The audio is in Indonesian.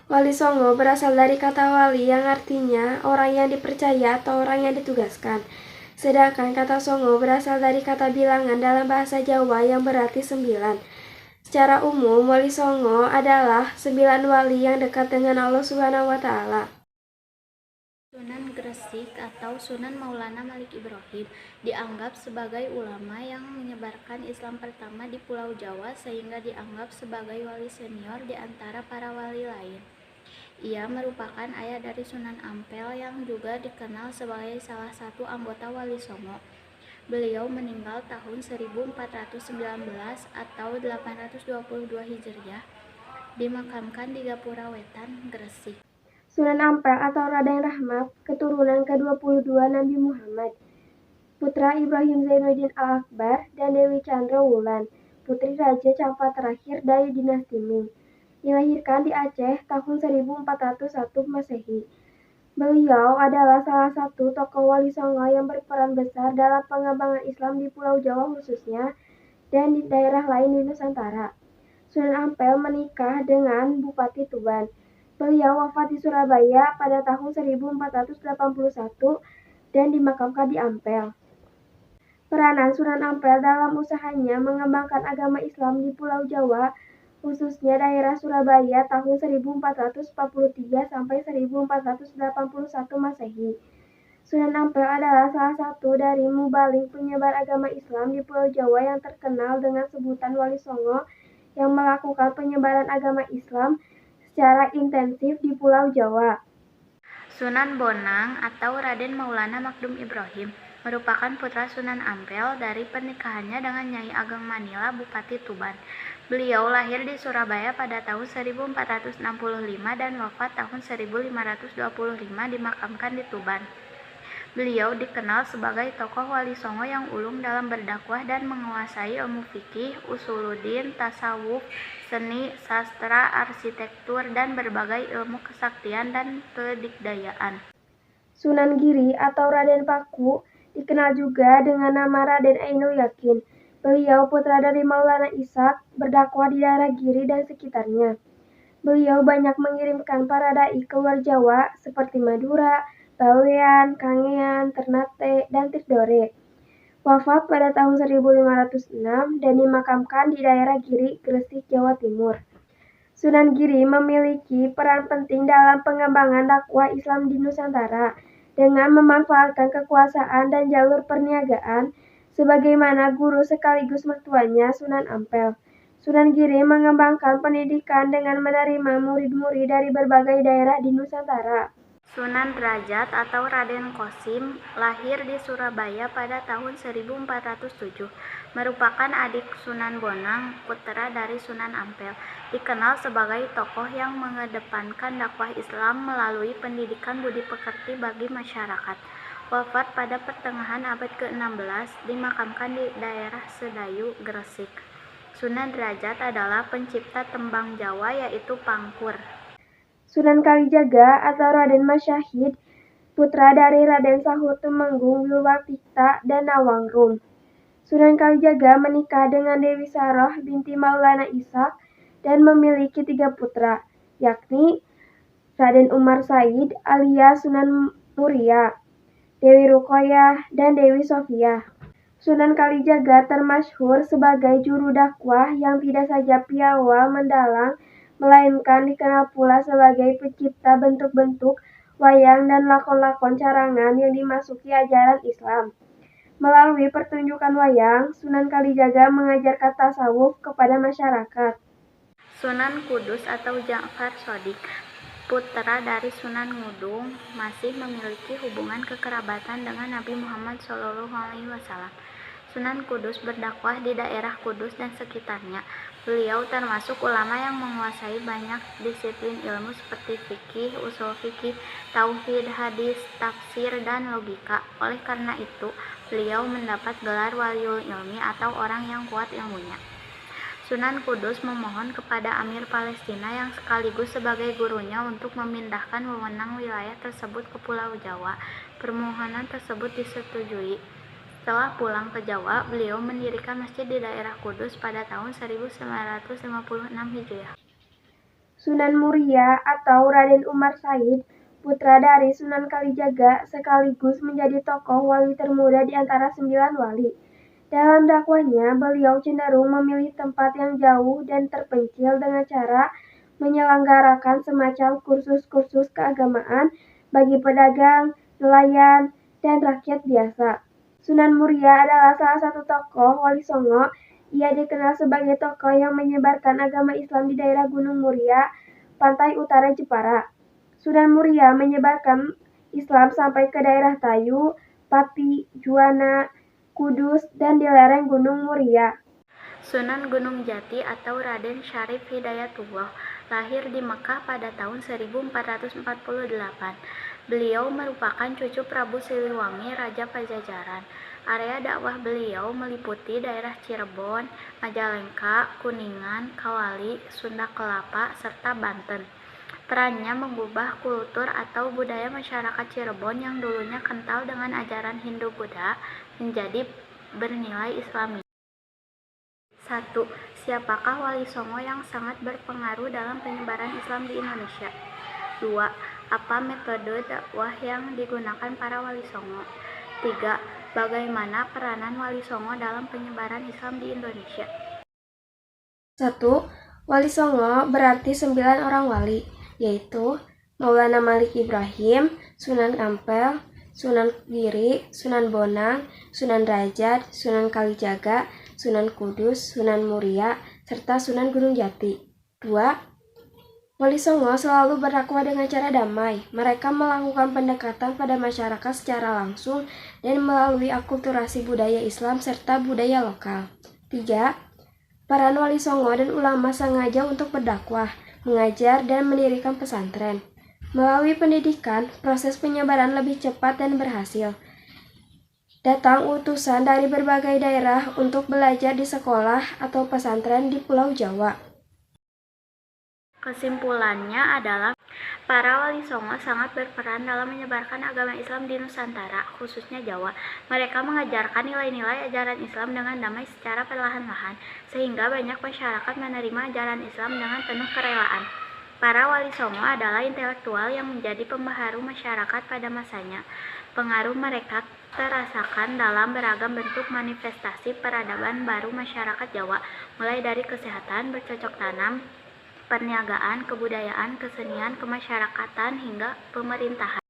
Wali Songo berasal dari kata wali yang artinya orang yang dipercaya atau orang yang ditugaskan. Sedangkan kata Songo berasal dari kata bilangan dalam bahasa Jawa yang berarti 9. Secara umum, Wali Songo adalah 9 wali yang dekat dengan Allah Subhanahu wa Ta'ala. Sunan Gresik atau Sunan Maulana Malik Ibrahim dianggap sebagai ulama yang menyebarkan Islam pertama di Pulau Jawa sehingga dianggap sebagai wali senior di antara para wali lain. Ia merupakan ayah dari Sunan Ampel yang juga dikenal sebagai salah satu anggota Wali Songo. Beliau meninggal tahun 1419 atau 822 Hijriah, dimakamkan di Gapura Wetan, Gresik. Sunan Ampel atau Raden Rahmat, keturunan ke-22 Nabi Muhammad, putra Ibrahim Zainuddin Al-Akbar dan Dewi Chandra Wulan, putri Raja Campa terakhir dari dinasti Ming. Dilahirkan di Aceh tahun 1401 Masehi. Beliau adalah salah satu tokoh Wali Songo yang berperan besar dalam pengembangan Islam di Pulau Jawa khususnya dan di daerah lain di Nusantara. Sunan Ampel menikah dengan Bupati Tuban. Beliau wafat di Surabaya pada tahun 1481 dan dimakamkan di Ampel. Peranan Sunan Ampel dalam usahanya mengembangkan agama Islam di Pulau Jawa, khususnya daerah Surabaya tahun 1443 sampai 1481 Masehi. Sunan Ampel adalah salah satu dari mubaligh penyebar agama Islam di Pulau Jawa yang terkenal dengan sebutan Wali Songo yang melakukan penyebaran agama Islam secara intensif di Pulau Jawa. Sunan Bonang atau Raden Maulana Makdum Ibrahim merupakan putra Sunan Ampel dari pernikahannya dengan Nyai Ageng Manila, Bupati Tuban. Beliau lahir di Surabaya pada tahun 1465 dan wafat tahun 1525 dimakamkan di Tuban. Beliau dikenal sebagai tokoh Wali Songo yang ulung dalam berdakwah dan menguasai ilmu fikih, usuluddin, tasawuf, seni, sastra, arsitektur, dan berbagai ilmu kesaktian dan kedikdayaan. Sunan Giri atau Raden Paku dikenal juga dengan nama Raden Ainul Yakin. Beliau putra dari Maulana Ishak, berdakwah di daerah Giri dan sekitarnya. Beliau banyak mengirimkan para dai ke luar Jawa seperti Madura, Bawean, Kangean, Ternate, dan Tidore. Wafat pada tahun 1506 dan dimakamkan di daerah Giri, Gresik, Jawa Timur. Sunan Giri memiliki peran penting dalam pengembangan dakwah Islam di Nusantara dengan memanfaatkan kekuasaan dan jalur perniagaan sebagaimana guru sekaligus mertuanya Sunan Ampel. Sunan Giri mengembangkan pendidikan dengan menerima murid-murid dari berbagai daerah di Nusantara. Sunan Derajat atau Raden Kosim lahir di Surabaya pada tahun 1407, merupakan adik Sunan Bonang, putra dari Sunan Ampel. Dikenal sebagai tokoh yang mengedepankan dakwah Islam melalui pendidikan budi pekerti bagi masyarakat. Wafat pada pertengahan abad ke-16, dimakamkan di daerah Sedayu, Gresik. Sunan Derajat adalah pencipta tembang Jawa yaitu pangkur. Sunan Kalijaga atau Raden Masyahid, putra dari Raden Sahur Tumenggung, Wilwatikta, dan Nawangrum. Sunan Kalijaga menikah dengan Dewi Saroh binti Maulana Ishak dan memiliki 3 putra, yakni Raden Umar Said alias Sunan Muria, Dewi Ruqayyah, dan Dewi Sofia. Sunan Kalijaga termasyhur sebagai juru dakwah yang tidak saja piawai mendalang, melainkan dikenal pula sebagai pencipta bentuk-bentuk wayang dan lakon-lakon carangan yang dimasuki ajaran Islam. Melalui pertunjukan wayang, Sunan Kalijaga mengajarkan tasawuf kepada masyarakat. Sunan Kudus atau Ja'far Shodiq, putra dari Sunan Ngudung, masih memiliki hubungan kekerabatan dengan Nabi Muhammad SAW. Sunan Kudus berdakwah di daerah Kudus dan sekitarnya. Beliau termasuk ulama yang menguasai banyak disiplin ilmu seperti fikih, usul fikih, tauhid, hadis, tafsir, dan logika. Oleh karena itu, beliau mendapat gelar waliul ilmi atau orang yang kuat ilmunya. Sunan Kudus memohon kepada Amir Palestina yang sekaligus sebagai gurunya untuk memindahkan wewenang wilayah tersebut ke Pulau Jawa. Permohonan tersebut disetujui. Setelah pulang ke Jawa, beliau mendirikan masjid di daerah Kudus pada tahun 1956 Hijriah. Sunan Muria atau Raden Umar Said, putra dari Sunan Kalijaga, sekaligus menjadi tokoh wali termuda di antara 9 wali. Dalam dakwahnya, beliau cenderung memilih tempat yang jauh dan terpencil dengan cara menyelenggarakan semacam kursus-kursus keagamaan bagi pedagang, nelayan, dan rakyat biasa. Sunan Muria adalah salah satu tokoh Wali Songo. Ia dikenal sebagai tokoh yang menyebarkan agama Islam di daerah Gunung Muria, pantai utara Jepara. Sunan Muria menyebarkan Islam sampai ke daerah Tayu, Pati, Juwana, Kudus, dan di lereng Gunung Muria. Sunan Gunung Jati atau Raden Syarif Hidayatullah lahir di Mekah pada tahun 1448. Beliau merupakan cucu Prabu Siliwangi, Raja Pajajaran. Area dakwah beliau meliputi daerah Cirebon, Majalengka, Kuningan, Kawali, Sunda Kelapa, serta Banten. Perannya mengubah kultur atau budaya masyarakat Cirebon yang dulunya kental dengan ajaran Hindu-Buddha menjadi bernilai Islami. 1. Siapakah Wali Songo yang sangat berpengaruh dalam penyebaran Islam di Indonesia? 2. Apa metode dakwah yang digunakan para Wali Songo? 3. Bagaimana peranan Wali Songo dalam penyebaran Islam di Indonesia? 1. Wali Songo berarti 9 orang wali, yaitu Maulana Malik Ibrahim, Sunan Ampel, Sunan Giri, Sunan Bonang, Sunan Derajat, Sunan Kalijaga, Sunan Kudus, Sunan Muria, serta Sunan Gunung Jati. 2. Wali Songo selalu berdakwah dengan cara damai. Mereka melakukan pendekatan pada masyarakat secara langsung dan melalui akulturasi budaya Islam serta budaya lokal. 3. Peran Wali Songo dan ulama sengaja untuk berdakwah, mengajar, dan mendirikan pesantren. Melalui pendidikan, proses penyebaran lebih cepat dan berhasil. Datang utusan dari berbagai daerah untuk belajar di sekolah atau pesantren di Pulau Jawa. Kesimpulannya adalah para Wali Songo sangat berperan dalam menyebarkan agama Islam di Nusantara, khususnya Jawa. Mereka mengajarkan nilai-nilai ajaran Islam dengan damai secara perlahan-lahan, sehingga banyak masyarakat menerima ajaran Islam dengan penuh kerelaan. Para Wali Songo adalah intelektual yang menjadi pembaharu masyarakat pada masanya. Pengaruh mereka terasakan dalam beragam bentuk manifestasi peradaban baru masyarakat Jawa, mulai dari kesehatan, bercocok tanam, perniagaan, kebudayaan, kesenian, kemasyarakatan, hingga pemerintahan.